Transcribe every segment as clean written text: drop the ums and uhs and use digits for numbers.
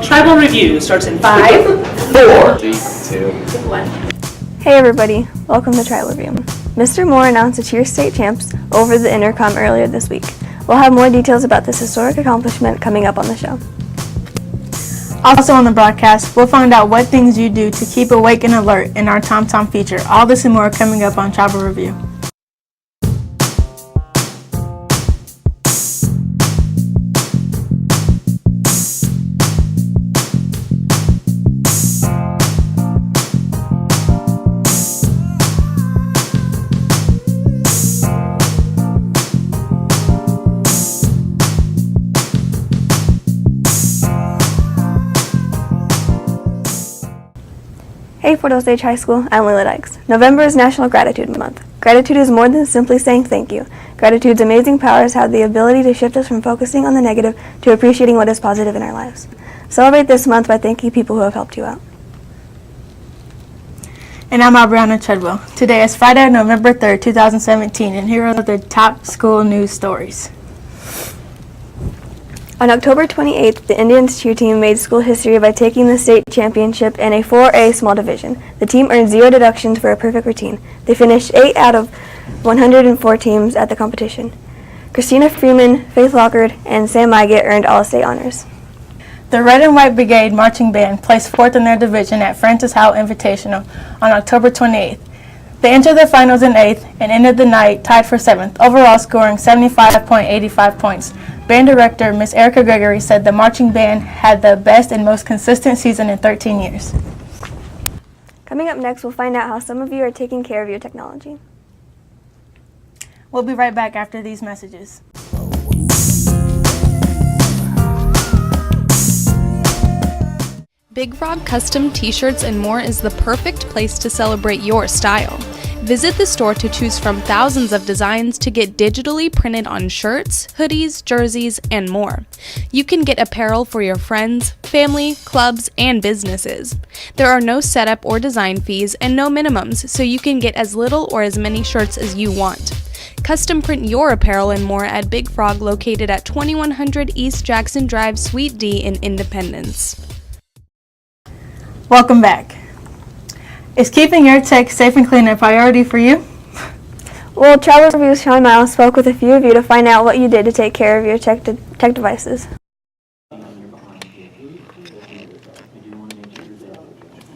Tribal Review starts in 5, 4, 3, 2, 1. Hey everybody, welcome to Tribal Review. Mr. Moore announced the cheer state champs over the intercom earlier this week. We'll have more details about this historic accomplishment coming up on the show. Also on the broadcast, we'll find out what things you do to keep awake and alert in our Tom Tom feature. All this and more coming up on Tribal Review. Hey Fort Osage High School, I'm Layla Dykes. November is National Gratitude Month. Gratitude is more than simply saying thank you. Gratitude's amazing powers have the ability to shift us from focusing on the negative to appreciating what is positive in our lives. Celebrate this month by thanking people who have helped you out. And I'm Aubriana Treadwell. Today is Friday, November 3rd, 2017, and here are the top school news stories. On October 28th, the Indians cheer team made school history by taking the state championship in a 4A small division. The team earned 0 deductions for a perfect routine. They finished 8 out of 104 teams at the competition. Christina Freeman, Faith Lockard, and Sam Mygett earned all-state honors. The Red and White Brigade Marching Band placed 4th in their division at Francis Howell Invitational on October 28th. They entered the finals in 8th and ended the night tied for 7th, overall scoring 75.85 points. Band director Miss Erica Gregory said the marching band had the best and most consistent season in 13 years. Coming up next, we'll find out how some of you are taking care of your technology. We'll be right back after these messages. Big Frog Custom T-shirts and more is the perfect place to celebrate your style. Visit the store to choose from thousands of designs to get digitally printed on shirts, hoodies, jerseys, and more. You can get apparel for your friends, family, clubs, and businesses. There are no setup or design fees and no minimums, so you can get as little or as many shirts as you want. Custom print your apparel and more at Big Frog, located at 2100 East Jackson Drive, Suite D in Independence. Welcome back. Is keeping your tech safe and clean a priority for you? Well, Tribal Review's Sean Miles spoke with a few of you to find out what you did to take care of your tech devices.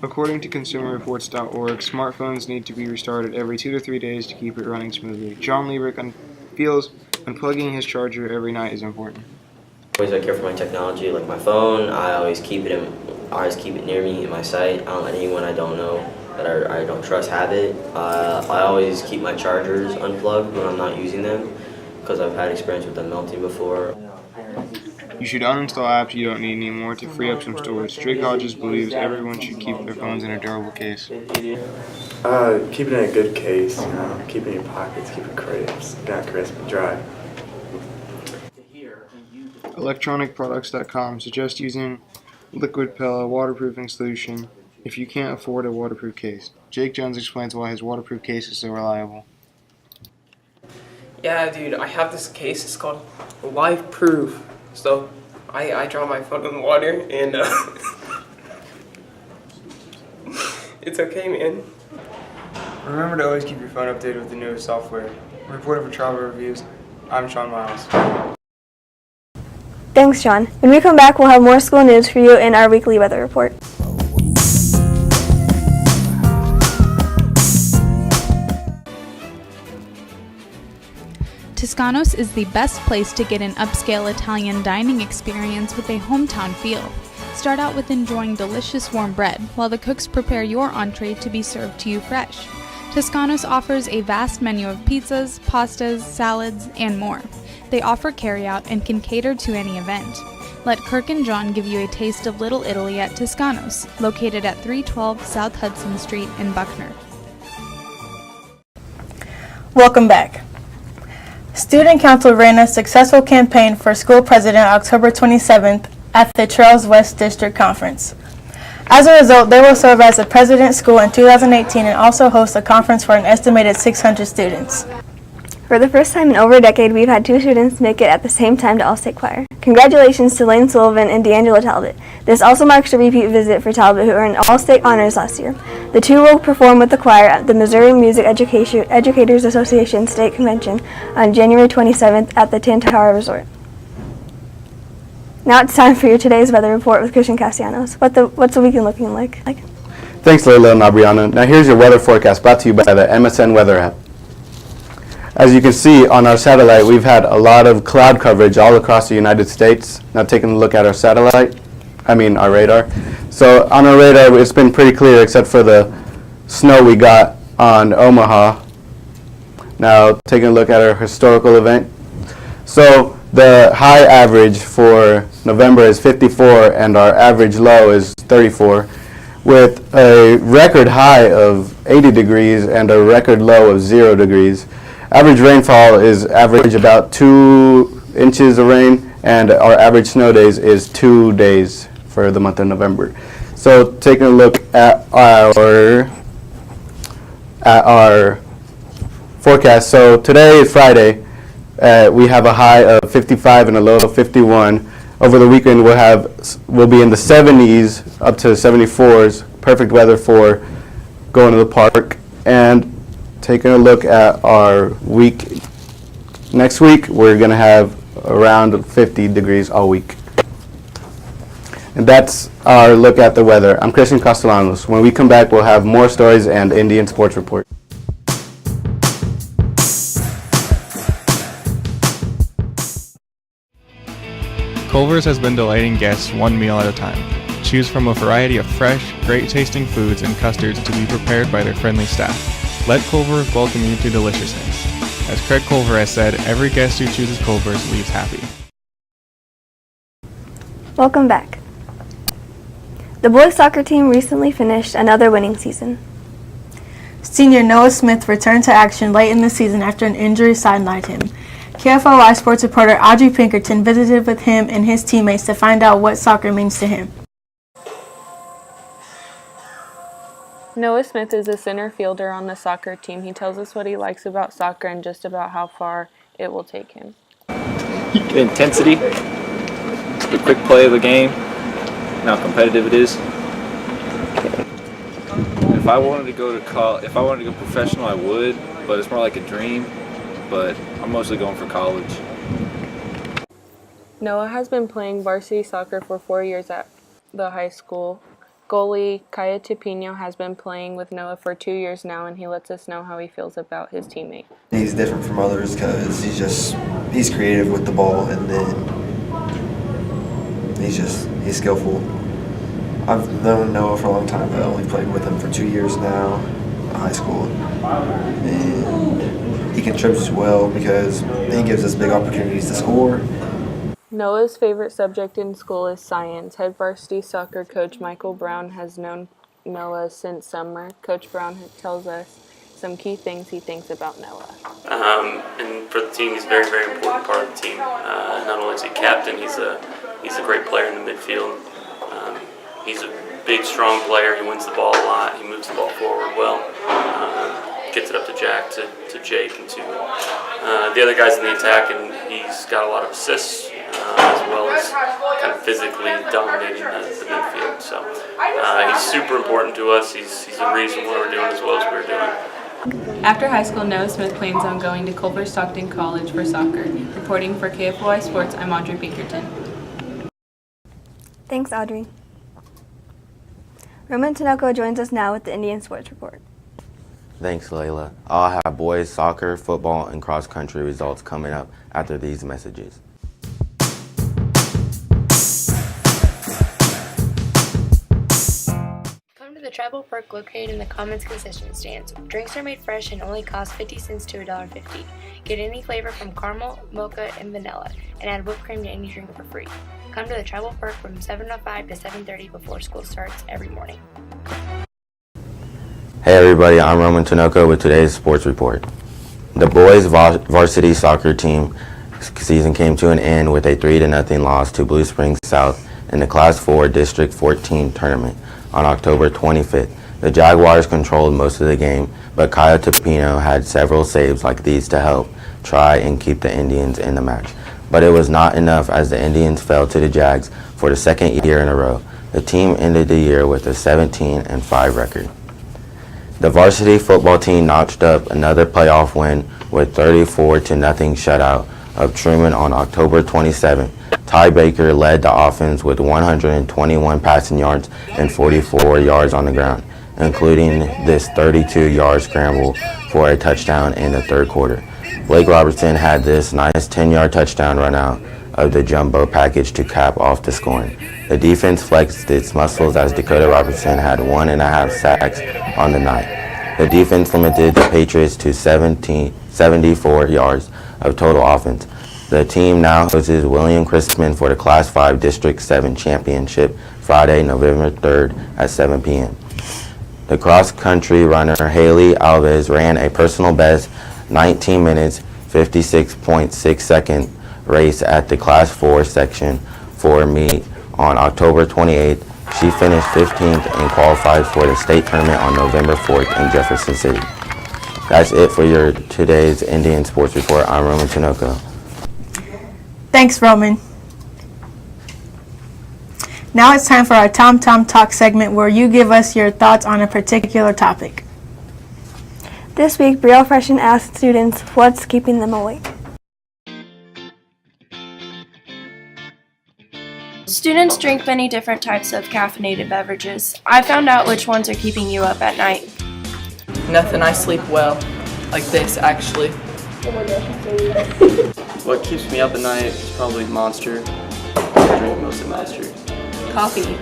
According to ConsumerReports.org, smartphones need to be restarted every 2 to 3 days to keep it running smoothly. John Liebrick feels unplugging his charger every night is important. I care for my technology, like my phone. I always keep it near me in my sight. I don't let anyone I don't know that I don't trust have it. I always keep my chargers unplugged when I'm not using them because I've had experience with them melting before. You should uninstall apps you don't need anymore to free up some storage. Drake Hodges believes everyone should keep their phones in a durable case. Keep it in a good case, keep it in your pockets, keep it crisp, not crisp, but dry. Electronicproducts.com suggests using Liquid Pella waterproofing solution if you can't afford a waterproof case. Jake Jones explains why his waterproof case is so reliable. Yeah, dude, I have this case. It's called Life Proof. So I draw my phone in the water and it's okay, man. Remember to always keep your phone updated with the newest software. Reporter for Tribal Reviews, I'm Sean Miles. Thanks, Sean. When we come back, we'll have more school news for you in our weekly weather report. Toscanos is the best place to get an upscale Italian dining experience with a hometown feel. Start out with enjoying delicious warm bread, while the cooks prepare your entree to be served to you fresh. Toscanos offers a vast menu of pizzas, pastas, salads, and more. They offer carryout and can cater to any event. Let Kirk and John give you a taste of Little Italy at Toscanos, located at 312 South Hudson Street in Buckner. Welcome back. Student Council ran a successful campaign for school president October 27th at the Trails West District Conference. As a result, they will serve as the president school in 2018 and also host a conference for an estimated 600 students. For the first time in over a decade, we've had 2 students make it at the same time to All-State Choir. Congratulations to Lane Sullivan and D'Angelo Talbot. This also marks a repeat visit for Talbot, who earned All-State honors last year. The two will perform with the choir at the Missouri Music Educators Association State Convention on January 27th at the Tantahara Resort. Now it's time for your today's weather report with Christian Castellanos. What's the weekend looking like? Thanks, Layla and Aubriana. Now here's your weather forecast brought to you by the MSN Weather app. As you can see on our satellite, we've had a lot of cloud coverage all across the United States. Now taking a look at our radar. So on our radar, it's been pretty clear except for the snow we got on Omaha. Now taking a look at our historical event. So the high average for November is 54 and our average low is 34, with a record high of 80 degrees and a record low of 0 degrees. Average rainfall is average about 2 inches of rain, and our average snow days is 2 days for the month of November. So taking a look at our forecast. So today is Friday. We have a high of 55 and a low of 51. Over the weekend we'll be in the 70s up to 74s. Perfect weather for going to the park. And taking a look at our week, next week we're going to have around 50 degrees all week. And that's our look at the weather. I'm Christian Castellanos. When we come back, we'll have more stories and Indian Sports Report. Culver's has been delighting guests one meal at a time. Choose from a variety of fresh, great-tasting foods and custards to be prepared by their friendly staff. Let Culver's welcome you to deliciousness. As Craig Culver has said, every guest who chooses Culver's leaves happy. Welcome back. The boys soccer team recently finished another winning season. Senior Noah Smith returned to action late in the season after an injury sidelined him. KFOI sports reporter Audrey Pinkerton visited with him and his teammates to find out what soccer means to him. Noah Smith is a center fielder on the soccer team. He tells us what he likes about soccer and just about how far it will take him. The intensity, the quick play of the game, and how competitive it is. If I wanted to go professional, I would, but it's more like a dream. But I'm mostly going for college. Noah has been playing varsity soccer for 4 years at the high school. Goalie Kaya Tupino has been playing with Noah for 2 years now, and he lets us know how he feels about his teammate. He's different from others because he's creative with the ball, and then he's skillful. I've known Noah for a long time, but I only played with him for 2 years now in high school. And he contributes well because he gives us big opportunities to score. Noah's favorite subject in school is science. Head varsity soccer coach Michael Brown has known Noah since summer. Coach Brown tells us some key things he thinks about Noah. And for the team, he's a very, very important part of the team. Not only is he captain, he's a great player in the midfield. He's a big, strong player. He wins the ball a lot. He moves the ball forward well. Gets it up to Jack, to Jake, and to the other guys in the attack, and he's got a lot of assists, as well as kind of physically dominating the midfield. So he's super important to us. He's the reason why we're doing as well as we're doing. After high school, Noah Smith plans on going to Culver Stockton College for soccer. Reporting for KFOI Sports, I'm Audrey Pinkerton. Thanks, Audrey. Roman Tinoco joins us now with the Indian Sports Report. Thanks, Layla. I'll have boys soccer, football, and cross-country results coming up after these messages. Come to the Tribal Perk located in the Commons concession stands. Drinks are made fresh and only cost 50 cents to $1.50. Get any flavor from caramel, mocha, and vanilla, and add whipped cream to any drink for free. Come to the Tribal Perk from 7:05 to 7:30 before school starts every morning. Hey everybody, I'm Roman Tinoco with today's sports report. The boys varsity soccer team season came to an end with a 3-0 loss to Blue Springs South in the Class 4 District 14 tournament on October 25th. The Jaguars controlled most of the game, but Kyle Tapino had several saves like these to help try and keep the Indians in the match. But it was not enough as the Indians fell to the Jags for the second year in a row. The team ended the year with a 17-5 record. The varsity football team notched up another playoff win with 34-0 shutout of Truman on October 27th. Ty Baker led the offense with 121 passing yards and 44 yards on the ground, including this 32-yard scramble for a touchdown in the third quarter. Blake Robertson had this nice 10-yard touchdown run out of the jumbo package to cap off the scoring. The defense flexed its muscles as Dakota Robertson had 1.5 sacks on the night. The defense limited the Patriots to 74 yards of total offense. The team now hosts William Christman for the Class 5 District 7 Championship Friday, November 3rd at 7 p.m. The cross-country runner Haley Alves ran a personal best 19 minutes, 56.6 second race at the Class 4 section for meet on October 28th. She finished 15th and qualified for the state tournament on November 4th in Jefferson City. That's it for your today's Indian Sports Report. I'm Roman Tinoco. Thanks, Roman. Now it's time for our Tom Talk segment where you give us your thoughts on a particular topic. This week, Brielle Freshen asked students what's keeping them awake. Students drink many different types of caffeinated beverages. I found out which ones are keeping you up at night. Nothing, I sleep well. Like this, actually. What keeps me up at night is probably Monster. I drink mostly Monster. Coffee.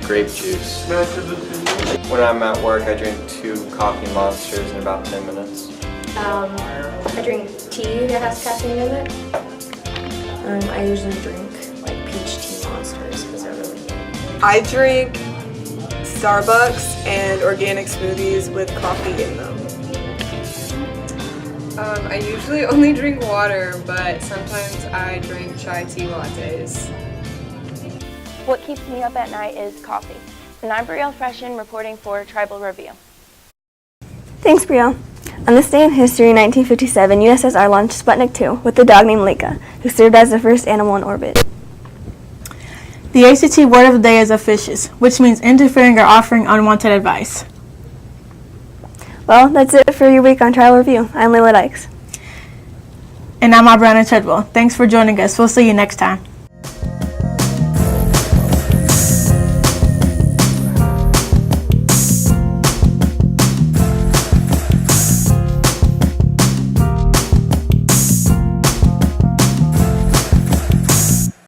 Grape juice. When I'm at work, I drink 2 coffee Monsters in about 10 minutes. I drink tea that has caffeine in it. I usually drink like peach tea Monsters because they're really good. I drink Starbucks and organic smoothies with coffee in them. I usually only drink water, but sometimes I drink chai tea lattes. What keeps me up at night is coffee. And I'm Brielle Freshen reporting for Tribal Review. Thanks, Brielle. On this day in history, 1957, USSR launched Sputnik 2 with a dog named Leica, who served as the first animal in orbit. The ACT word of the day is officious, which means interfering or offering unwanted advice. Well, that's it for your week on Trial Review. I'm Layla Dykes. And I'm Aubriana Treadwell. Thanks for joining us. We'll see you next time.